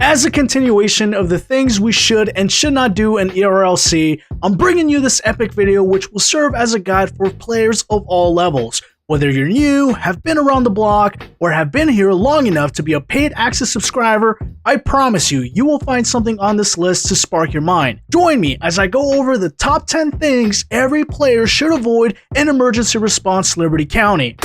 As a continuation of the things we should and should not do in ERLC, I'm bringing you this epic video which will serve as a guide for players of all levels. Whether you're new, have been around the block, or have been here long enough to be a paid access subscriber, I promise you will find something on this list to spark your mind. Join me as I go over the top 10 things every player should avoid in emergency response Liberty County.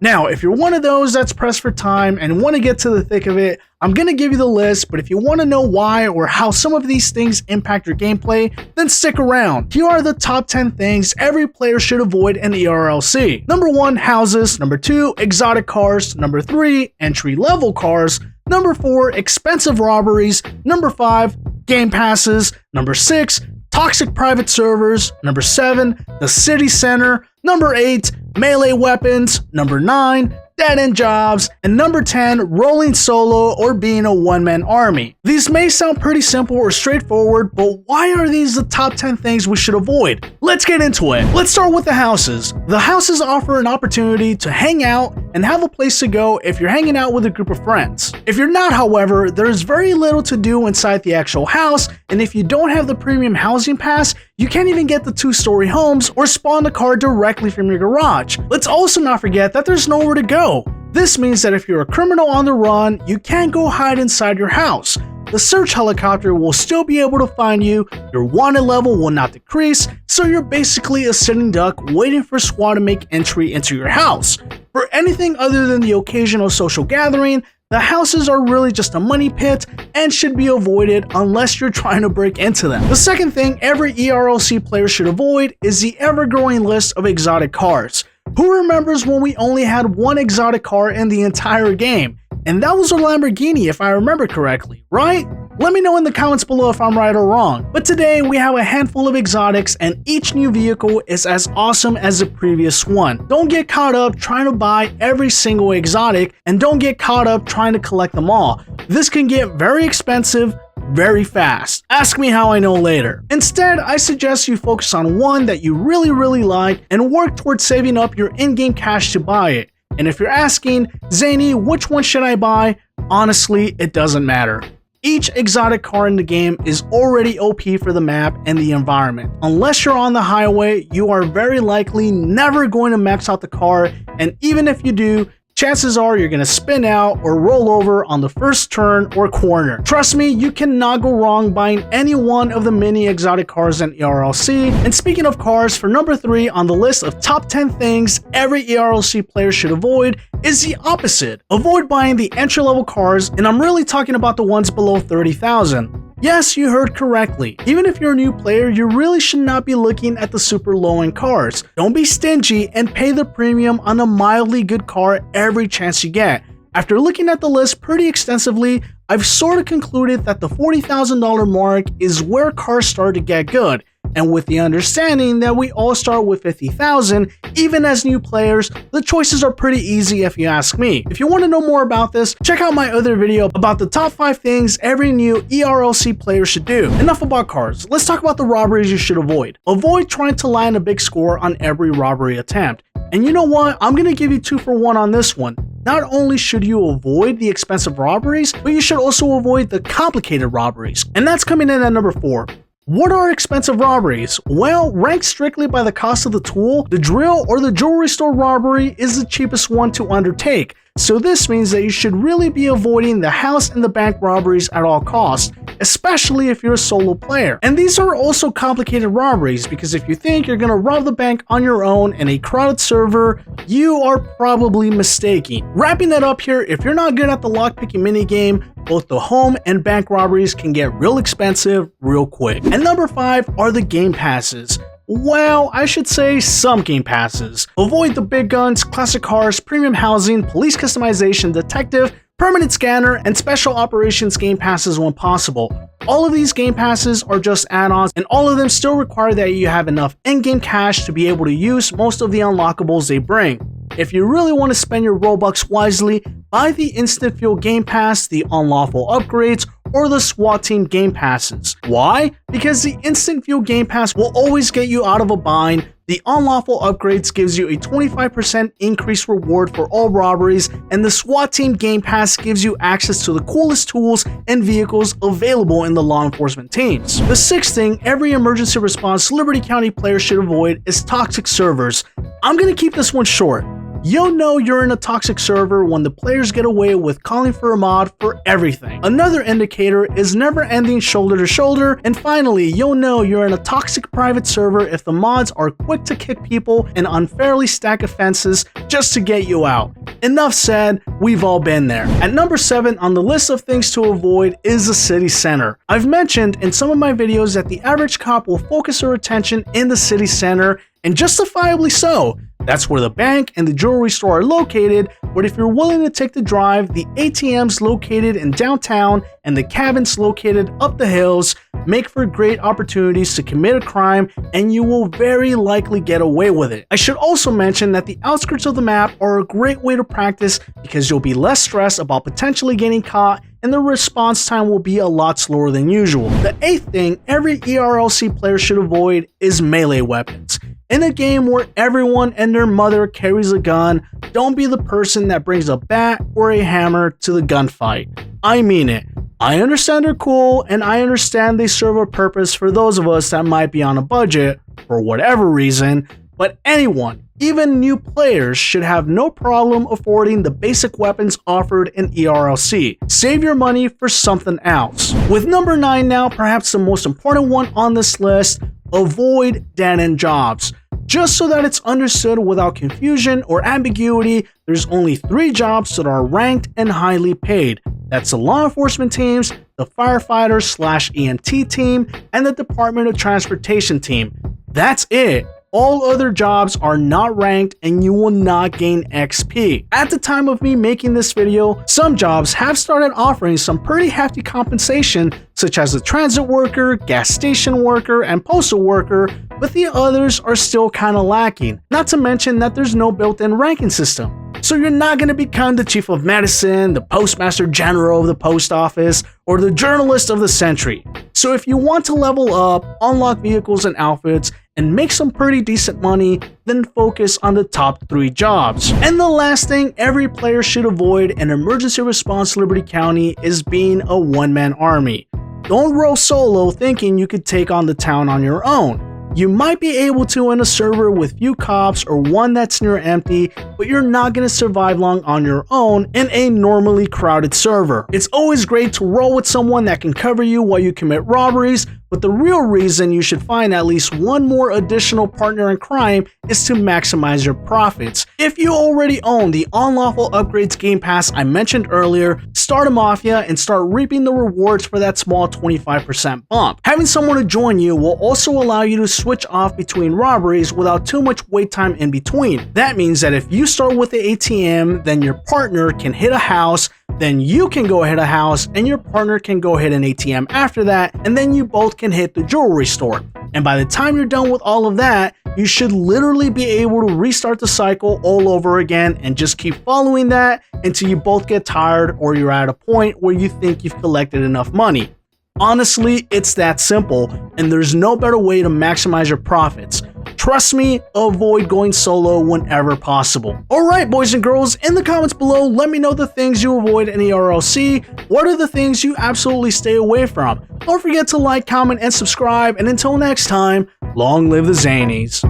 Now, if you're one of those that's pressed for time and want to get to the thick of it, I'm going to give you the list, but if you want to know why or how some of these things impact your gameplay, then stick around. Here are the top 10 things every player should avoid in ERLC. Number 1, houses. Number 2, exotic cars. Number 3, entry-level cars. Number 4, expensive robberies. Number 5, game passes. Number 6, toxic private servers. Number 7, the city center. Number 8, melee weapons. Number 9, dead-end jobs. And number 10, rolling solo or being a one-man army. These may sound pretty simple or straightforward, but why are these the top 10 things we should avoid? Let's get into it. Let's start with the houses. The houses offer an opportunity to hang out and have a place to go if you're hanging out with a group of friends. If you're not, however, there's very little to do inside the actual house, and if you don't have the premium housing pass, you can't even get the 2-story homes or spawn the car directly from your garage. Let's also not forget that there's nowhere to go. This means that if you're a criminal on the run, you can't go hide inside your house. The search helicopter will still be able to find you, your wanted level will not decrease, so you're basically a sitting duck waiting for SWAT to make entry into your house. For anything other than the occasional social gathering, the houses are really just a money pit and should be avoided unless you're trying to break into them. The second thing every ERLC player should avoid is the ever-growing list of exotic cars. Who remembers when we only had one exotic car in the entire game? And that was a Lamborghini if I remember correctly, right? Let me know in the comments below if I'm right or wrong. But today we have a handful of exotics and each new vehicle is as awesome as the previous one. Don't get caught up trying to buy every single exotic and don't get caught up trying to collect them all. This can get very expensive very fast. Ask me how I know later. Instead, I suggest you focus on one that you really like and work towards saving up your in-game cash to buy it. And if you're asking, Zany, which one should I buy? Honestly, it doesn't matter. Each exotic car in the game is already OP for the map and the environment. Unless you're on the highway, you are very likely never going to max out the car, and even if you do, chances are you're going to spin out or roll over on the first turn or corner. Trust me, you cannot go wrong buying any one of the many exotic cars in ERLC. And speaking of cars, for number 3 on the list of top 10 things every ERLC player should avoid is the opposite. Avoid buying the entry-level cars, and I'm really talking about the ones below 30,000. Yes, you heard correctly. Even if you're a new player, you really should not be looking at the super low-end cars. Don't be stingy and pay the premium on a mildly good car every chance you get. After looking at the list pretty extensively, I've sort of concluded that the $40,000 mark is where cars start to get good. And with the understanding that we all start with 50,000, even as new players, the choices are pretty easy if you ask me. If you want to know more about this, check out my other video about the top 5 things every new ERLC player should do. Enough about cars, let's talk about the robberies you should avoid. Avoid trying to land a big score on every robbery attempt. And you know what, I'm going to give you 2 for 1 on this one. Not only should you avoid the expensive robberies, but you should also avoid the complicated robberies. And that's coming in at number 4. What are expensive robberies? Well, ranked strictly by the cost of the tool, the drill or the jewelry store robbery is the cheapest one to undertake. So this means that you should really be avoiding the house and the bank robberies at all costs, especially if you're a solo player. And these are also complicated robberies because if you think you're gonna rob the bank on your own in a crowded server, you are probably mistaken. Wrapping that up here, if you're not good at the lockpicking minigame, both the home and bank robberies can get real expensive real quick. And number 5 are the game passes. Well, I should say some game passes. Avoid the big guns, classic cars, premium housing, police customization, detective, permanent scanner, and special operations game passes when possible. All of these game passes are just add-ons, and all of them still require that you have enough in-game cash to be able to use most of the unlockables they bring. If you really want to spend your Robux wisely, buy the Instant Fuel Game Pass, the Unlawful Upgrades, or the SWAT team game passes. Why? Because the instant view game pass will always get you out of a bind. The unlawful upgrades gives you a 25% increased reward for all robberies, and the SWAT team game pass gives you access to the coolest tools and vehicles available in the law enforcement teams. The sixth thing every emergency response Liberty County player should avoid is toxic servers. I'm gonna keep this one short. You'll know you're in a toxic server when the players get away with calling for a mod for everything. Another indicator is never ending shoulder to shoulder, and finally, you'll know you're in a toxic private server if the mods are quick to kick people and unfairly stack offenses just to get you out. Enough said, we've all been there. At number 7 on the list of things to avoid is the city center. I've mentioned in some of my videos that the average cop will focus their attention in the city center, and justifiably so. That's where the bank and the jewelry store are located, but if you're willing to take the drive, the ATMs located in downtown and the cabins located up the hills make for great opportunities to commit a crime, and you will very likely get away with it. I should also mention that the outskirts of the map are a great way to practice because you'll be less stressed about potentially getting caught, and the response time will be a lot slower than usual. The 8th thing every ERLC player should avoid is melee weapons. In a game where everyone and their mother carries a gun, don't be the person that brings a bat or a hammer to the gunfight. I mean it. I understand they're cool, and I understand they serve a purpose for those of us that might be on a budget, for whatever reason, but anyone, even new players, should have no problem affording the basic weapons offered in ERLC. Save your money for something else. With number 9 now, perhaps the most important one on this list, avoid dead-end jobs. Just so that it's understood without confusion or ambiguity, there's only 3 jobs that are ranked and highly paid. That's the law enforcement teams, the firefighter/EMT team, and the Department of Transportation team. That's it. All other jobs are not ranked and you will not gain XP. At the time of me making this video, some jobs have started offering some pretty hefty compensation, such as the transit worker, gas station worker, and postal worker, but the others are still kinda lacking. Not to mention that there's no built-in ranking system. So you're not going to become the chief of medicine, the postmaster general of the post office, or the journalist of the century. So if you want to level up, unlock vehicles and outfits, and make some pretty decent money, then focus on the top 3 jobs. And the last thing every player should avoid in emergency response Liberty County is being a one-man army. Don't roll solo thinking you could take on the town on your own. You might be able to in a server with few cops or one that's near empty, but you're not going to survive long on your own in a normally crowded server. It's always great to roll with someone that can cover you while you commit robberies, but the real reason you should find at least one more additional partner in crime is to maximize your profits. If you already own the unlawful upgrades game pass I mentioned earlier, start a mafia and start reaping the rewards for that small 25% bump. Having someone to join you will also allow you to switch off between robberies without too much wait time in between. That means that if you start with the ATM, then your partner can hit a house, then you can go hit a house, and your partner can go hit an ATM after that, and then you both can hit the jewelry store. And by the time you're done with all of that, you should literally be able to restart the cycle all over again and just keep following that until you both get tired or you're at a point where you think you've collected enough money. Honestly, it's that simple, and there's no better way to maximize your profits. Trust me, avoid going solo whenever possible. Alright boys and girls, in the comments below, let me know the things you avoid in ERLC. What are the things you absolutely stay away from? Don't forget to like, comment, and subscribe, and until next time, long live the Zanies.